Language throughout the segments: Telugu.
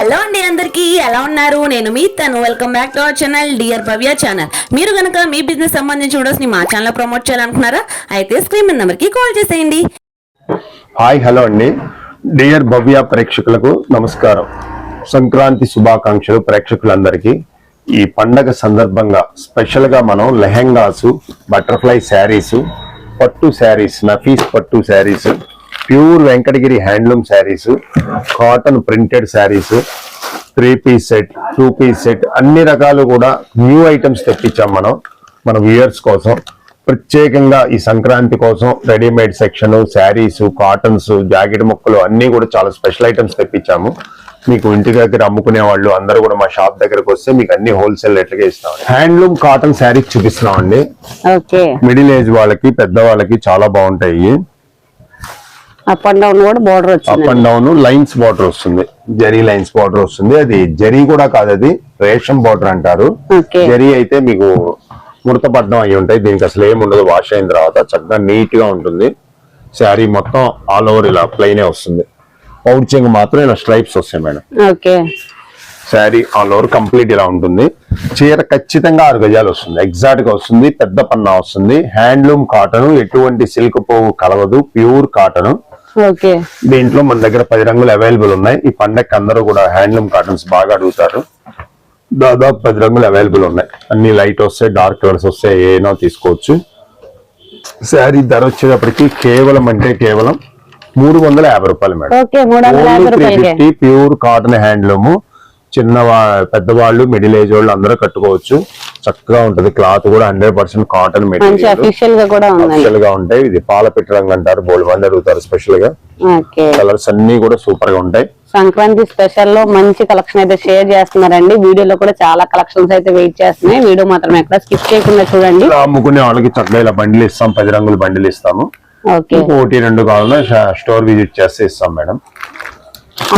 హలో అండి, అందరికీ ఎలా ఉన్నారు? నేను మీ తను. Welcome back to our channel dear Bhavya channel. మీరు కనుక మీ బిజినెస్ సంబంధించి వీడియోస్ ని మా ఛానల్ ప్రమోట్ చేయాలనుకున్నారా? అయితే స్క్రీన్ మీద నెంబర్ కి కాల్ చేసేయండి. హాయ్ హలో అండి, డియర్ భవ్య ప్రేక్షకులకు నమస్కారం. సంక్రాంతి శుభాకాంక్షలు ప్రేక్షకులందరికీ. ఈ పండగ సందర్భంగా స్పెషల్ గా మనం లెహెంగాస్, బటర్ఫ్లై శారీస్, పట్టు శారీస్, నఫీస్ పట్టు saris, pure Venkatagiri handloom saris, cotton printed saris, 3 piece set, 2 piece set, అన్ని రకాలు కూడా న్యూ ఐటమ్స్ తెప్పించాం మన వ్యూయర్స్ కోసం. ప్రత్యేకంగా ఈ సంక్రాంతి కోసం readymade section, saris, cottons, jacket ముక్కలు అన్ని కూడా చాలా స్పెషల్ ఐటమ్స్ తెప్పించాము. మీకు ఇంటి దగ్గర అమ్ముకునే వాళ్ళు అందరూ కూడా మా షాప్ దగ్గరకు వస్తే మీకు అన్ని హోల్సేల్ రేట్లకే ఇస్తాం. హ్యాండ్లూమ్ కాటన్ శారీస్ చూపిస్తున్నామండి. మిడిల్ ఏజ్ వాళ్ళకి, పెద్ద వాళ్ళకి చాలా బాగుంటాయి. అప్ అండ్ డౌన్ కూడా బోర్డర్ వచ్చింది. Up and down lines border వస్తుంది, జరీ లైన్స్ బోర్డర్ వస్తుంది. అది జరీ కూడా కాదు, అది రేషం బోర్డర్ అంటారు. జరీ అయితే మీకు ముడత పడ్డం అయి ఉంటాయి. దీనికి అసలు ఏముండదు. వాష్ అయిన తర్వాత చక్కగా నీట్ గా ఉంటుంది. శారీ మొత్తం ఆల్ ఓవర్ ఇలా ప్లెయినే వస్తుంది. పౌచింగ్ మాత్రం ఇలా స్ట్రైప్స్ వస్తాయి madam. Sari all over complete ఇలా ఉంటుంది. చీర ఖచ్చితంగా 6 గజాలు వస్తుంది, ఎగ్జాక్ట్ గా వస్తుంది. పెద్ద పన్నా వస్తుంది. హ్యాండ్లూమ్ కాటన్, ఎటువంటి సిల్క్ పోగు కలవదు, ప్యూర్ కాటన్. దీంట్లో మన దగ్గర 10 రంగులు అవైలబుల్ ఉన్నాయి. ఈ పండగకి అందరూ కూడా హ్యాండ్లూమ్ కాటన్స్ బాగా అడుగుతారు. దాదాపు 10 రంగులు అవైలబుల్ ఉన్నాయి. అన్ని లైట్ వస్తాయి, డార్క్ కలర్స్ వస్తాయి, ఏనో తీసుకోవచ్చు. శారీ ధర వచ్చేటప్పటికి కేవలం 350 రూపాయలు మేడం. 350 pure cotton handloom. పెద్దవాళ్ళు, మిడిల్ ఏజ్ వాళ్ళు అందరూ కట్టుకోవచ్చు. చక్కగా ఉంటది. క్లాత్ కూడా 100% కాటన్ మెటీరియల్ అఫీషియల్ గా ఉంటాయి. ఇది పాలపిట్ట రంగు అంటారు, బోల్డ్ మంది అడుగుతారు స్పెషల్ గా. కలర్స్ అన్ని కూడా సూపర్ గా ఉంటాయి. సంక్రాంతి స్పెషల్ లో మంచి కలెక్షన్ అయితే షేర్ చేస్తున్నారండి. వీడియోలో కూడా చాలా కలెక్షన్స్ అయితే వెయిట్ చేస్తున్నాయి. వీడియో మాత్రం ఎక్కడ స్కిప్ చేయకుండా చూడండి. అమ్ముకునే వాళ్ళకి చక్కగా ఇలా బండిలు ఇస్తాం, 10 రంగులు బండిలు ఇస్తాము. 1-2 కావాలన్నా స్టోర్ విజిట్ చేస్తే ఇస్తాం మేడం.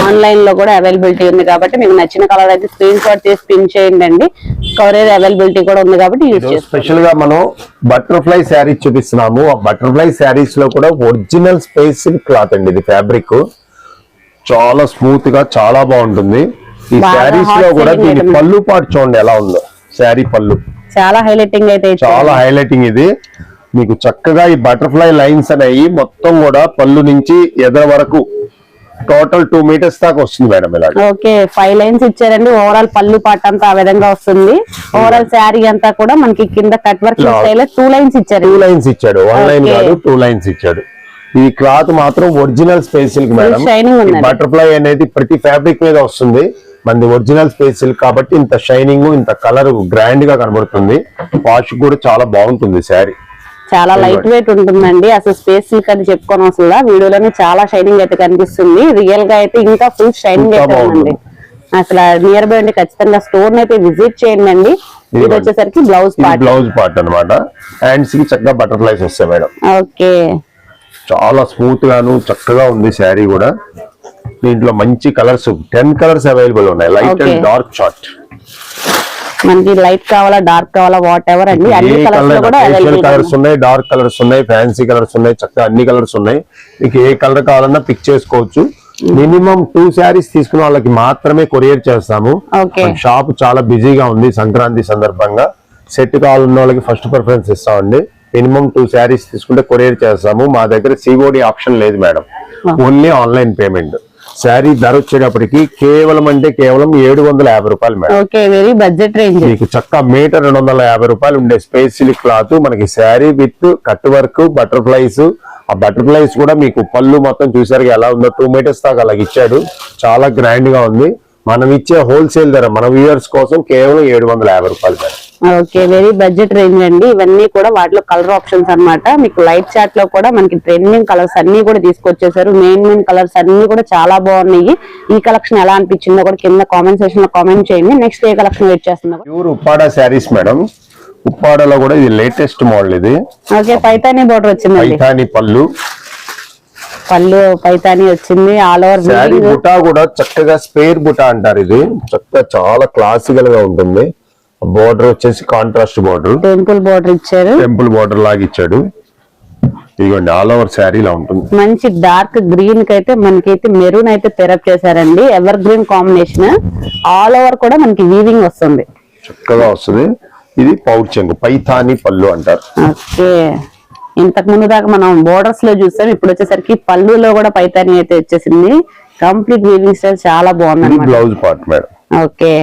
ఆన్లైన్ లో కూడా అవైలబిలిటీ ఉంది కాబట్టి మీకు నచ్చిన కలర్ అయితే స్క్రీన్ షాట్ చేసి పిన్ చేయండి. కవరేజ్ అవైలబిలిటీ కూడా ఉంది కాబట్టి యూజ్ చేసుకోండి. స్పెషల్ గా మనం బటర్ఫ్లై శారీస్ చూపిస్తున్నాము. ఆ బటర్ఫ్లై శారీస్ లో కూడా ఒరిజినల్ స్పేస్ సిల్క్ క్లాత్ అండి. ఇది ఫ్యాబ్రిక్ చాలా స్మూత్ గా చాలా బాగుంటుంది. ఈ శారీస్ లో కూడా దీని పళ్ళు పాటు చూడండి ఎలా ఉందో. శారీ పళ్ళు చాలా హైలైటింగ్ అయితే, చాలా హైలైటింగ్. ఇది మీకు చక్కగా ఈ బటర్ఫ్లై లైన్స్ అనేవి మొత్తం కూడా పళ్ళు నుంచి ఎదర వరకు టోటల్ 2 మీటర్స్ దాకా వస్తుంది మేడం. ఇలా 5 లైన్స్ ఇచ్చారండి. ఓవరాల్ పళ్ళు పాట అంతా ఆ విధంగా వస్తుంది. ఓవరాల్ శారీ అంతా కూడా మనకి కింద కట్ వర్క్ 2 లైన్స్ ఇచ్చారు. 2 లైన్స్ ఇచ్చాడు, 1 లైన్ కాదు, 2 లైన్స్ ఇచ్చాడు. ఈ క్లాత్ మాత్రం original space silk madam. Butterfly అనేది ప్రతి ఫ్యాబ్రిక్ మీద వస్తుంది. మనది ఒరిజినల్ స్పేస్ సిల్క్ కాబట్టి ఇంత షైనింగ్, ఇంత కలర్ గ్రాండ్ గా కనబడుతుంది. వాష్ కూడా చాలా బాగుంటుంది. శారీ చాలా లైట్ వెయిట్ ఉంటుందండి. అసలు స్పేస్ సిల్క్ అని చెప్పుకోను, అసలు వీడియోలోనే చాలా షైనింగ్ అయితే కనిపిస్తుంది. రియల్ గా అయితే ఇంకా ఫుల్ షైనింగ్ అయితే ఉందండి. అసలు నియర్ బై అండి ఖచ్చితంగా స్టోర్ అయితే విజిట్ చేయండి అండి. ఇది వచ్చేసరికి బ్లౌజ్ పార్ట్ అన్నమాట. హ్యాండ్స్ కి చక్కగా బటర్ఫ్లైస్ వస్తాయి మేడం. చాలా స్మూత్ గాను చక్కగా ఉంది శారీ కూడా. దీంట్లో మంచి కలర్స్ 10 కలర్స్ అవైలబుల్ ఉన్నాయి. Light and dark chart. మనకి లైట్ కావాలా, డార్క్ కావాలా, వాట్ ఎవర్ అండి. అన్ని కలర్స్ ఉన్నాయి, డార్క్ కలర్స్ ఉన్నాయి, ఫ్యాన్సీ కలర్స్ ఉన్నాయి, చక్కగా అన్ని కలర్స్ ఉన్నాయి. మీకు ఏ కలర్ కావాలన్నా పిక్ చేసుకోవచ్చు. మినిమం 2 శారీస్ తీసుకున్న వాళ్ళకి మాత్రమే కొరియర్ చేస్తాము. షాప్ చాలా బిజీగా ఉంది సంక్రాంతి సందర్భంగా. సెట్ కావాలన్న వాళ్ళకి ఫస్ట్ ప్రిఫరెన్స్ ఇస్తామండి. మినిమం 2 శారీస్ తీసుకుంటే కొరియర్ చేస్తాము. మా దగ్గర COD ఆప్షన్ లేదు madam, only online payment. Sari ధర వచ్చేటప్పటికి కేవలం 750 రూపాయలు మేడం. Very budget range. మీకు చక్క మీటర్ 250 రూపాయలు ఉండే స్పేస్ సిల్క్ క్లాత్ మనకి sari with cut work, butterflies. ఆ బటర్ఫ్లైస్ కూడా మీకు పళ్ళు మొత్తం చూసారు ఎలా ఉందో. 2 మీటర్స్ దాకా అలాగ ఇచ్చాడు. చాలా గ్రాండ్ గా ఉంది. మనం ఇచ్చే హోల్సేల్ ధర మన వ్యూయర్స్ కోసం కేవలం 750 రూపాయలు మేడం. వెరీ బడ్జెట్ రేంజ్ అండి. ఇవన్నీ కూడా వాటిలో కలర్ ఆప్షన్స్ అన్నమాట. మీకు లైట్ చాట్ లో కూడా మనకి ట్రెండింగ్ కలర్స్ అన్ని కూడా తీసుకొచ్చేసారు. మెయిన్ కలర్స్ అన్ని కూడా చాలా బాగున్నాయి. ఈ కలెక్షన్ ఎలా అనిపించిందో కూడా కింద కామెంట్ సెక్షన్ లో కామెంట్ చేయండి. నెక్స్ట్ ఏ కలెక్షన్ వెయిట్ చేస్తుందో. Pure Uppada saris madam. ఉప్పాడలో కూడా ఇది లేటెస్ట్ మోడల్. ఇది పైతానీ బోర్డర్ వచ్చింది. పైతానీ పళ్ళు పైతానీ వచ్చింది. ఆల్ ఓవర్ శారీ బుటా కూడా చక్కగా స్పేర్ బుటా అంటారు. ఇది చక్కగా చాలా క్లాసికల్ గా ఉంటుంది. బోర్డర్ వచ్చేసి కాంట్రాస్ట్ బోర్డర్, టెంపుల్ బోర్డర్ ఇచ్చారు. టెంపుల్ బోర్డర్ లాగా ఇచ్చాడు. ఇదిగోండి ఆల్ ఓవర్ శారీ ఇలా ఉంటుంది. మంచి డార్క్ గ్రీన్ కి అయితే మనకైతే మెరూన్ అయితే పెరప్ చేశారండి. Ever green combination. All over కూడా మనకి వీవింగ్ వస్తుంది, చక్కగా వస్తుంది. ఇది పౌడ్ చెంగు పైథాని పళ్ళు అంటారు. ఓకే, ఇంతకు ముందు దాకా మనం బోర్డర్స్ లో చూసాం, ఇప్పుడు వచ్చేసరికి పళ్ళులో కూడా పైతాని అయితే వచ్చేసింది. కంప్లీట్ వీవింగ్ స్టైల్ చాలా బాగుంది అన్నమాట. Blouse part madam. Okay,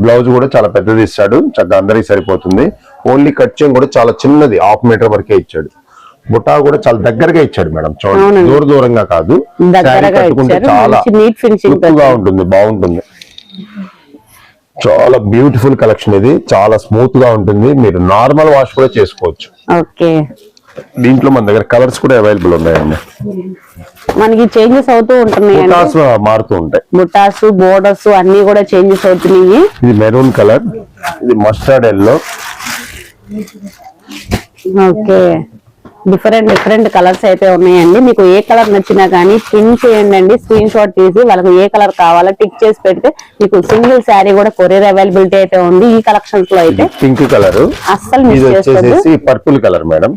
blouse కూడా చాలా పెద్దది ఇస్తాడు, చక్కగా అందరికి సరిపోతుంది. ఓన్లీ కట్ చెంగు కూడా చాలా చిన్నది, 1/2 మీటర్ వరకే ఇచ్చాడు. బుటా కూడా చాలా దగ్గరగా ఇచ్చాడు మేడం, చూడండి దూర దూరంగా కాదు. శారీ కట్టుకుంటే చాలా నీట్ ఫినిషింగ్ గా ఉంటుంది, బాగుంటుంది. చాలా బ్యూటిఫుల్ కలెక్షన్ ఇది, చాలా స్మూత్ గా ఉంటుంది. మీరు నార్మల్ వాష్ కూడా చేసుకోవచ్చు. ఓకే, దీంట్లో మన దగ్గర కలర్స్ కూడా అవైలబుల్ ఉన్నాయండి. మనకి చేంజెస్ అవుతూ ఉంటున్నాయి, బుటాస్ మారుతూ ఉంటాయి. బుటాస్ బోర్డర్స్ అన్ని కూడా చేంజెస్ అవుతున్నాయి. ఇది మెరూన్ కలర్, ఇది mustard yellow. Okay, different colours అయితే ఉన్నాయండి. మీకు ఏ కలర్ నచ్చినా కానీ పిన్ చేయండి, స్క్రీన్ షాట్ తీసి వాళ్ళకి ఏ కలర్ కావాలో టిక్ చేసి పెడితే మీకు సింగిల్ శారీ కూడా కొరియర్ అవైలబిలిటీ అయితే ఉంది. ఈ కలెక్షన్స్ లో అయితే పింక్ కలర్, అస్సలు మిస్ చేసుకోవద్దు. పర్పుల్ కలర్ మేడం,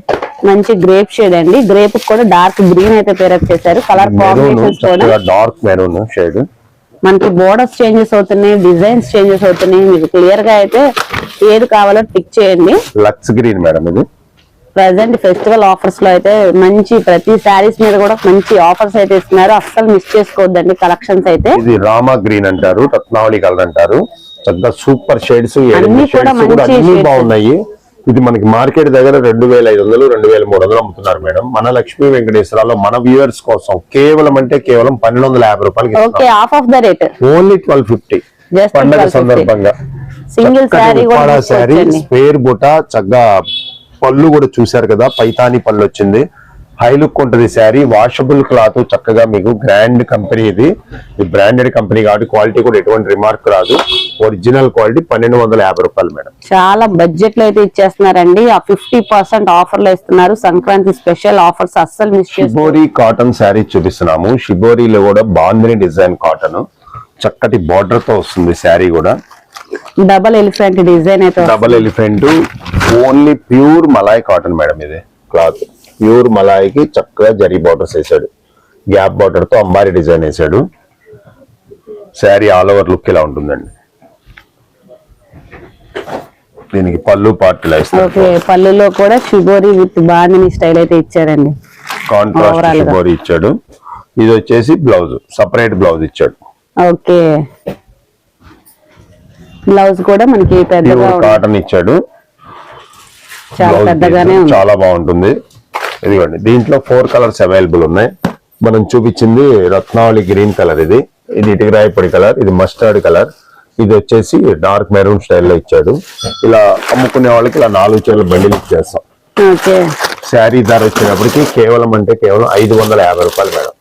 మంచి గ్రేప్ షేడ్ అండి. గ్రేప్ కూడా డార్క్ గ్రీన్ అయితే పేరప్ చేశారు. కలర్ కాంబినేషన్స్ కూడా డార్క్ మెరూన్ షేడ్. మనకి బోర్డర్స్ చేంజెస్ అవుతున్నాయి, డిజైన్స్ చేంజెస్ అవుతున్నాయి. మీకు క్లియర్ గా అయితే ఏది కావాలో టిక్ చేయండి. లక్స్ గ్రీన్ మేడం, ఇది ప్రెసెంట్ ఫెస్టివల్ ఆఫర్స్ లో అయితే మంచి ప్రతి శారీస్ మీద కూడా మంచి ఆఫర్స్ అయితే ఇస్తున్నారు. అస్సలు మిస్ చేసుకోవద్దండి కలెక్షన్స్ అయితే. ఇది రామా గ్రీన్ అంటారు, రత్నావళి కలర్ అంటారు. చక్కగా సూపర్ షేడ్స్, అన్ని కూడా మంచి అన్ని బాగున్నాయి. ఇది మనకి మార్కెట్ దగ్గర 2500 2300 అమ్ముతున్నారు మేడం. మన లక్ష్మీ వెంకటేశ్వరరావు మన వ్యూవర్స్ కోసం కేవలం 1250 రూపాయలకి okay, half of the rate, only 1250. Just పండగ 1250. సందర్భంగా సింగిల్ శారీ కూడా శారీ స్క్వేర్ బుట్ట, చక్కగా పళ్ళు కూడా చూసారు కదా, పైతాని పళ్ళు వచ్చింది. హై లుక్ ఉంటది శారీ, వాషబుల్ క్లాత్, చక్కగా మీకు గ్రాండ్ కంపెనీ. ఇది బ్రాండెడ్ కంపెనీ కాబట్టి క్వాలిటీ కూడా ఎటువంటి రిమార్క్ రాదు. ఒరిజినల్ క్వాలిటీ 1250 రూపాయలు మేడం. చాలా బడ్జెట్ లో అయితే ఇచ్చేస్తున్నారండి. ఆ 50% ఆఫర్ లో ఇస్తున్నారు. సంక్రాంతి స్పెషల్ ఆఫర్స్ అస్సలు మిస్ చేసుకోవద్దు. షిబోరి కాటన్ శారీ చూపిస్తున్నాము. షిబోరిలో కూడా బాందిని డిజైన్ కాటన్, చక్కటి బార్డర్ తో వస్తుంది శారీ కూడా. డబల్ ఎలిఫెంట్ డిజైన్ అయితే double elephant, only pure Malay cotton madam. ఇది క్లాత్ ప్యూర్ మలాయికి చక్కగా జరీ బార్డర్స్ వేసాడు, గ్యాప్ బార్డర్ తో అంబారీ డిజైన్ వేసాడు. శారీ ఆల్ ఓవర్ లుక్ ఇలా ఉంటుందండి. దీనికి పళ్ళు పార్ట్ ఇలా ఇస్తారు. ఓకే, పళ్ళులో కూడా షిబోరి విత్ బాందిని స్టైల్ అయితే ఇచ్చారండి. కాంట్రాస్ట్ షిబోరి ఇచ్చాడు. ఇది వచ్చేసి బ్లౌజ్, సపరేట్ బ్లౌజ్ ఇచ్చాడు. ఓకే, బ్లౌజ్ కూడా మనకి పెద్దగా కాటన్ ఇచ్చాడు, చాలా పెద్దగానే ఉంది, చాలా బాగుంటుంది. ఇదిగోండి, దీంట్లో 4 కలర్స్ అవైలబుల్ ఉన్నాయి. మనం చూపించింది రత్నావళి గ్రీన్ కలర్, ఇది ఇటుకరాయి పొడి కలర్, ఇది మస్టర్డ్ కలర్, ఇది వచ్చేసి డార్క్ మెరూన్ స్టైల్లో ఇచ్చాడు. ఇలా అమ్ముకునే వాళ్ళకి ఇలా 4 చీరలు బండిలు ఇచ్చేస్తాం. శారీ ధర వచ్చేటప్పటికి కేవలం 550 రూపాయలు మేడం.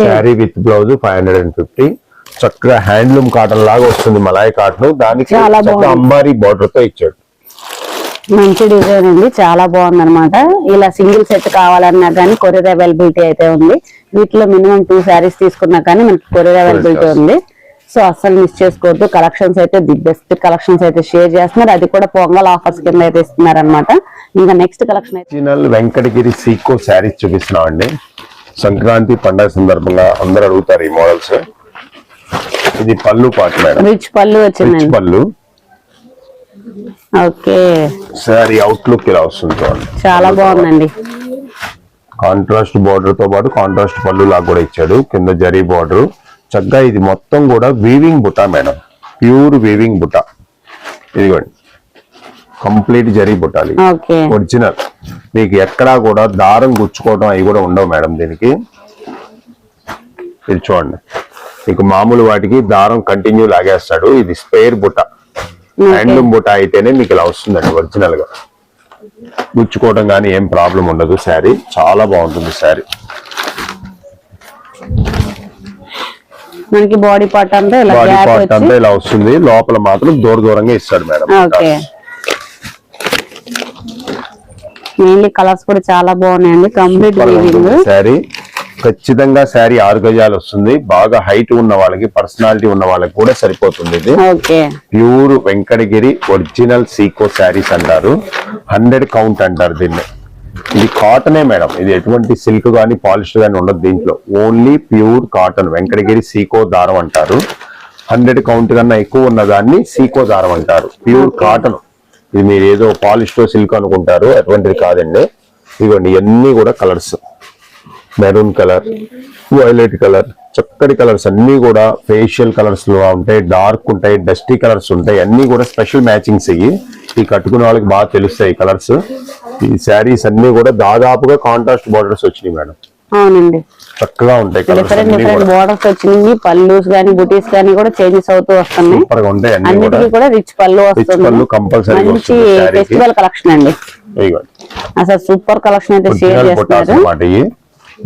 Sari with blouse 550. చక్కగా హ్యాండ్లూమ్ కాటన్ లాగా వస్తుంది, మలాయ్ కాటన్. దానికి అంబారీ బార్డర్ తో ఇచ్చాడు. మంచి డిజైన్ అండి, చాలా బాగుంది అనమాట. ఇలా సింగిల్ సెట్ కావాలన్నా కానీ కొరియర్ అవైలబిలిటీ అయితే ఉంది. వీటిలో మినిమం 2 శారీస్ తీసుకున్నా కానీ మనకి కొరియర్ అవైలబిలిటీ ఉంది. సో అస్సలు మిస్ చేసుకోవద్దు. కలెక్షన్స్ అయితే ది బెస్ట్ కలెక్షన్స్ అయితే షేర్ చేస్తున్నారు, అది కూడా పొంగల్ ఆఫర్స్ కింద అయితే ఇస్తున్నారు అనమాట. ఇంకా నెక్స్ట్ కలెక్షన్ అయితే వెంకటగిరి సీకో శారీస్ చూపిస్తున్నాం అండి. సంక్రాంతి పండుగ సందర్భంగా అందరూ అడుగుతారు ఈ మోడల్స్. ఇది పళ్ళు పార్ట్ మేడం, రిచ్ పళ్ళు వచ్చింది. పళ్ళు. ఓకే, శారీ అవుట్లుక్ ఇలా వస్తుంది చూడండి, చాలా బాగుందండి. కాంట్రాస్ట్ బార్డర్ తో పాటు కాంట్రాస్ట్ పళ్ళు లాగా కూడా ఇచ్చాడు. కింద జరీ బార్డర్. చక్కగా ఇది మొత్తం కూడా వీవింగ్ బుట్ట మేడం, ప్యూర్ వీవింగ్ బుట్ట. ఇదిగోండి, కంప్లీట్ జరీ బుట్టాలి, ఒరిజినల్. మీకు ఎక్కడా కూడా దారం గుచ్చుకోవడం అవి కూడా ఉండవు మేడం దీనికి. ఇది చూడండి, మీకు మామూలు వాటికి దారం కంటిన్యూ లాగేస్తాడు. ఇది స్పేర్ బుట్ట, హ్యాండ్లూమ్ బుట్ట అయితేనే మీకు ఇలా వస్తుందండి ఒరిజినల్ గా. గుచ్చుకోవడం కానీ ఏం ప్రాబ్లం ఉండదు. శారీ చాలా బాగుంటుంది. శారీ మనకి బాడీ పార్ట్ అంతా ఇలా వస్తుంది, లోపల మాత్రం దూరంగా ఇస్తాడు మేడం. మెయిన్లీ కలర్స్ కూడా చాలా బాగున్నాయండి. కంప్లీట్ శారీ ఖచ్చితంగా శారీ 6 గజాలు వస్తుంది. బాగా హైట్ ఉన్న వాళ్ళకి, పర్సనాలిటీ ఉన్న వాళ్ళకి కూడా సరిపోతుంది. ఇది ప్యూర్ వెంకటగిరి ఒరిజినల్ సీకో శారీస్ అంటారు. 100 కౌంట్ అంటారు దీన్ని. ఇది కాటనే మేడం, ఇది ఎటువంటి సిల్క్ గానీ పాలిస్టర్ గానీ ఉండదు దీంట్లో, only pure cotton. Venkatagiri Seeko దారం అంటారు. 100 కౌంట్ కన్నా ఎక్కువ ఉన్న దాన్ని సీకో దారం అంటారు. Pure cotton. ఇది మీరు ఏదో పాలిస్టర్ సిల్క్ అనుకుంటారు, అటువంటిది కాదండి. ఇదిగోండి ఇవన్నీ కూడా colours, maroon colour, violet colour, చక్కటి కలర్స్ అన్ని కూడా ఫేషియల్ కలర్స్ లో ఉంటాయి, డార్క్ ఉంటాయి, డస్టీ కలర్స్ ఉంటాయి. అన్ని కూడా స్పెషల్ మ్యాచింగ్స్ అయ్యి ఈ కట్టుకునే వాళ్ళకి బాగా తెలుస్తాయి కలర్స్. ఈ శారీస్ అన్ని కూడా దాదాపుగా కాంట్రాస్ట్ బోర్డర్స్ వచ్చినాయి మేడం. అవునండి, చక్కగా ఉంటాయి కలర్స్ డిఫరెంట్ డిఫరెంట్ బోర్డర్స్ వచ్చినాయి. పల్లూస్ గానీ బుటీస్ గానీ కూడా చేంజెస్ అవుతూ వస్తున్నాయి. సూపర్ గా ఉంటాయి అన్ని కూడా. అన్నిటికీ కూడా రిచ్ పళ్ళు వస్తుంది. పళ్ళు కంపల్సరీ మంచి ఫెస్టివల్ కలెక్షన్ అండి. అసలు సూపర్ కలెక్షన్ అయితే షేర్ చేస్తున్నారు.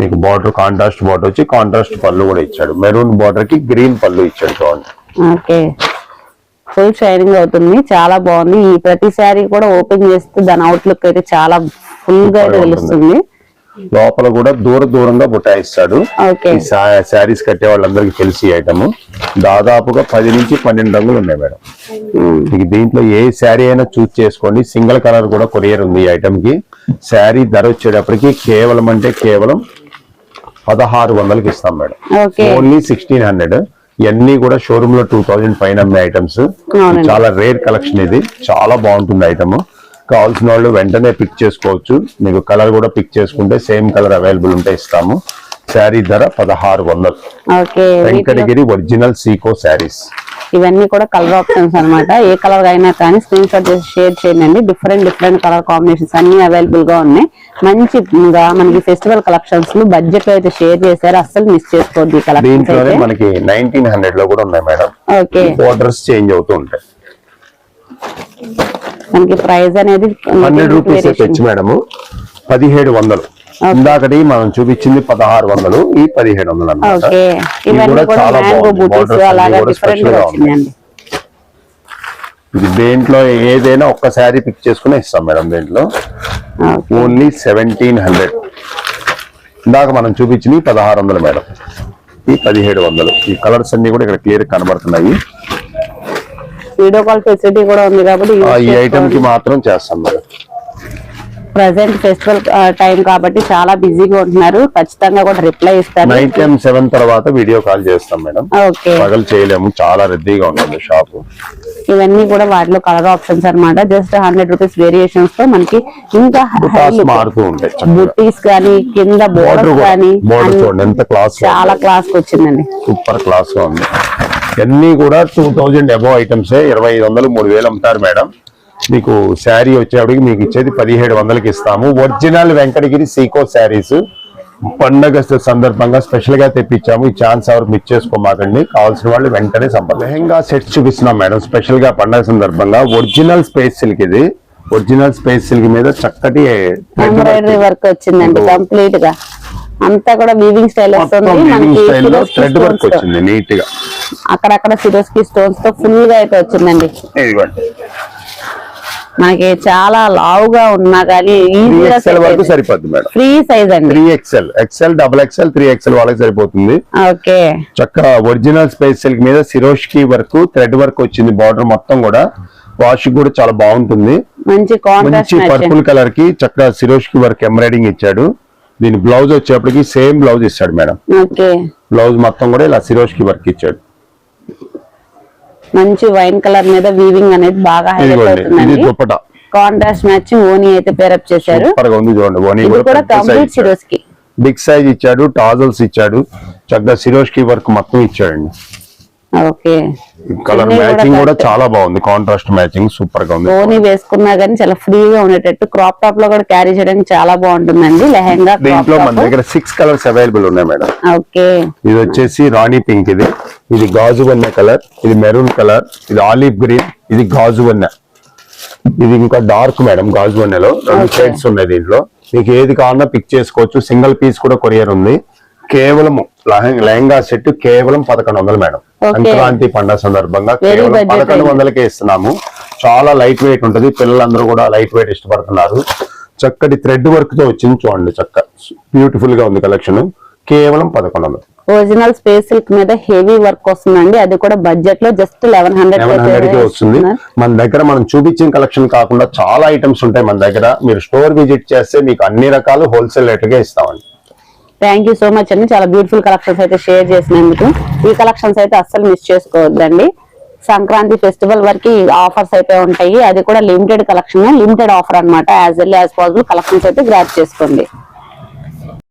మీకు బార్డర్ కాంట్రాస్ట్ బార్డర్ వచ్చి కాంట్రాస్ట్ పళ్ళు కూడా ఇచ్చాడు. మెరూన్ బార్డర్ కి గ్రీన్ పళ్ళు ఇచ్చాడు చూడండి. ఓకే, ఫుల్ షైనింగ్ అవుతుంది, చాలా బాగుంది. ఈ ప్రతి శారీ కూడా ఓపెన్ చేస్తే దాని అవుట్ లుక్ అయితే చాలా ఫుల్ గా అయితే తెలుస్తుంది. లోపల కూడా దూరంగా బుటాయిస్తాడు. ఓకే, శారీస్ కట్టే వాళ్ళందరికీ తెలిసి ఐటమ్. దాదాపుగా 10 నుంచి 12 రంగులు ఉన్నాయి మేడం. మీకు దీంట్లో ఏ శారీ అయినా చూస్ చేసుకోండి. సింగిల్ కలర్ కూడా కొరియర్ ఉంది ఈ ఐటమ్ కి. శారీ ధర వచ్చేటప్పటికి కేవలం 1600కి ఇస్తాం మేడం. ఓన్లీ 1600. ఇవన్నీ కూడా షోరూమ్ లో 2000 పైన అమ్మే ఐటమ్స్. చాలా రేర్ కలెక్షన్ ఇది, చాలా బాగుంటుంది ఐటమ్. కావాల్సిన వాళ్ళు వెంటనే పిక్ చేసుకోవచ్చు. మీకు కలర్ కూడా పిక్ చేసుకుంటే సేమ్ కలర్ అవైలబుల్ ఉంటే ఇస్తాము. శారీ ధర 1600. వెంకటగిరి ఒరిజినల్ సీకో శారీస్. ఇవన్నీ కూడా కలర్ ఆప్షన్స్ అన్నమాట. ఏ కలర్ అయినా కానీ స్క్రీన్ షాట్ చేసి షేర్ చేయండి. డిఫరెంట్ కలర్ కాంబినేషన్స్ అన్ని అవైలబుల్ గా ఉన్నాయి. మంచిగా మనకి ఫెస్టివల్ కలెక్షన్స్ బడ్జెట్ లో అయితే షేర్ చేశారు, అస్సలు మిస్ చేసుకోవద్దు ఈ కలెక్షన్స్. మనకి 1900 లో కూడా ఉన్నాయి మేడం. ఓకే, ఆర్డర్స్ చేంజ్ అవుతూ ఉంటాయి. మనకి ప్రైస్ అనేది 100 రూపీస్ తెచ్చి మేడం 1700. ఇందాకటి మనం చూపించింది 1600, ఈ 1700 అన్నమాట. ఇవన్నీ కూడా మ్యాంగో బూటీస్ అలాగా డిఫరెంట్ గా వచ్చినాయండి. ఇది దేంట్లో ఏదైనా ఒక్క శారీ పిక్ చేసుకుని ఇస్తాం మేడం. దీంట్లో ఓన్లీ 1700. ఇందాక మనం చూపించింది 1600 మేడం, ఈ 1700. ఈ కలర్స్ అన్ని కూడా ఇక్కడ క్లియర్ కనబడుతున్నాయి. వీడియో కాల్ ఫెసిలిటీ కూడా ఉంది కాబట్టి ఈ ఐటమ్ కి మాత్రం చేస్తాం మేడం. ప్రెసెంట్ ఫెస్టివల్ టైం కాబట్టి చాలా బిజీగా ఉంటున్నారు. ఖచ్చితంగా కూడా రిప్లై ఇస్తారు. నైట్ టైం 7 తర్వాత వీడియో కాల్ చేస్తాం మేడం. ఓకే, పగలు చేయలేము, చాలా రద్దీగా ఉంటుంది షాప్. ఇవన్నీ కూడా వాటిలో కలర్ ఆప్షన్స్ అన్నమాట. జస్ట్ 100 రూపీస్ వేరియేషన్స్ తో మనకి ఇంకా మారుతూ ఉంటాయి. బుట్టీస్ కానీ కింద బోర్డర్ కానీ ఎంత క్లాస్, చాలా క్లాస్ వచ్చిందండి. సూపర్ క్లాస్ గా ఉంది. ఇవన్నీ కూడా 2000 అబౌవ్ ఐటమ్స్. 2500, 3000 అమ్ముతారు మేడం. మీకు శారీ వచ్చేప్పటికి మీకు ఇచ్చేది 1700కి ఇస్తాము. ఒరిజినల్ వెంకటగిరి సీకో శారీస్ పండగ సందర్భంగా స్పెషల్ గా తెప్పించాము. ఈ ఛాన్స్ ఎవరు మిస్ చేసుకోమాకండి. కావాల్సిన వాళ్ళు వెంటనే సంపర్క. లెహంగా సెట్స్ చూపిస్తున్నాం మేడం స్పెషల్ గా పండగ సందర్భంగా. ఒరిజినల్ స్పేస్ సిల్క్ ఇది. ఒరిజినల్ స్పేస్ సిల్క్ మీద చక్కటి ఎంబ్రాయిడరీ వర్క్ వచ్చిందండి. కంప్లీట్ గా అంతా కూడా వీవింగ్ స్టైల్ వస్తుంది. థ్రెడ్ వర్క్ వచ్చింది నీట్ గా. అక్కడక్కడ సిరోస్కి స్టోన్స్ తో ఫుల్ గా అయితే వచ్చిందండి. మనకి చాలా లావుగా ఉన్నా కానీ వరకు సరిపోద్ది మేడం. ఫ్రీ సైజ్ అండి. 3XL, XL, XXL, 3XL వాళ్ళకి సరిపోతుంది. ఓకే, చక్కగా ఒరిజినల్ స్పేస్ సిల్క్ మీద సిరోష్కి వర్క్, థ్రెడ్ వర్క్ వచ్చింది. బార్డర్ మొత్తం కూడా వాష్ కూడా చాలా బాగుంటుంది. మంచి పర్పుల్ కలర్ కి చక్కగా సిరోష్కి వర్క్ ఎంబ్రాయిడింగ్ ఇచ్చాడు. దీని బ్లౌజ్ వచ్చేప్పటికి సేమ్ బ్లౌజ్ ఇస్తాడు మేడం. బ్లౌజ్ మొత్తం కూడా ఇలా సిరోష్కి వర్క్ ఇచ్చాడు. మంచి వైన్ కలర్ మీద వీవింగ్ అనేది బాగా హైలైట్ అవుతుందండి. కాంట్రాస్ట్ మ్యాచింగ్ ఓనీ అయితే పేరప్ చేశారు. ఇది కూడా కంప్లీట్ సిరోస్కి బిగ్ సైజ్ ఇచ్చాడు. టాజల్స్ ఇచ్చాడు. చక్కగా సిరోష్కి వర్క్ మొత్తం ఇచ్చాడండి. ఓకే, కలర్ మ్యాచింగ్ కూడా చాలా బాగుంది. కాంట్రాస్ట్ మ్యాచింగ్ సూపర్ గా ఉంది. ఓనీ వేసుకున్నా గానీ చాలా ఫ్రీగా ఉండేటట్టు క్రాప్ టాప్ లో కూడా క్యారీ చేయడానికి చాలా బాగుంటుందండి. లెహంగా దీంట్లో మన దగ్గర 6 కలర్స్ అవైలబుల్ ఉన్నాయి మేడం. ఓకే, ఇది వచ్చేసి రాణి పింక్, ఇది గాజు వన్నె కలర్, ఇది మెరూన్ కలర్, ఇది ఆలివ్ గ్రీన్, ఇది గాజు వన్నె, ఇది ఇంకా డార్క్ మేడం. గాజు వన్నెలో 2 షేడ్స్ ఉన్నాయి. దీంట్లో మీకు ఏది కావాలన్నా పిక్ చేసుకోవచ్చు. సింగిల్ పీస్ కూడా కొరియర్ ఉంది. కేవలం లెహంగా సెట్ కేవలం 1100 మేడం. సంక్రాంతి పండుగ సందర్భంగా కేవలం 1100కే ఇస్తున్నాము. చాలా లైట్ వెయిట్ ఉంటది. పిల్లలందరూ కూడా లైట్ వెయిట్ ఇష్టపడుతున్నారు. చక్కటి థ్రెడ్ వర్క్ తో వచ్చింది చూడండి. చక్క బ్యూటిఫుల్ గా ఉంది కలెక్షన్. కేవలం 1100. ఒరిజినల్ స్పేస్ సిల్క్ మీద హెవీ వర్క్ వస్తుందండి. అది కూడా బడ్జెట్ లో జస్ట్ 1100 కి వస్తుంది. మన దగ్గర మనం చూపించిన కలెక్షన్ కాకుండా చాలా ఐటమ్స్ ఉంటాయి మన దగ్గర. మీరు స్టోర్ విజిట్ చేస్తే మీకు అన్ని రకాలు హోల్సేల్ రేట్ గా ఇస్తామండి. థ్యాంక్ యూ సో మచ్ అండి. చాలా బ్యూటిఫుల్ కలెక్షన్స్ అయితే షేర్ చేసినందుకు. ఈ కలెక్షన్స్ అయితే అస్సలు మిస్ చేసుకోవద్దండి. సంక్రాంతి ఫెస్టివల్ వరకు ఆఫర్స్ అయితే ఉంటాయి. అది కూడా లిమిటెడ్ కలెక్షన్, లిమిటెడ్ ఆఫర్ అన్నమాట. As well as possible collections అయితే గ్రాప్ చేసుకోండి.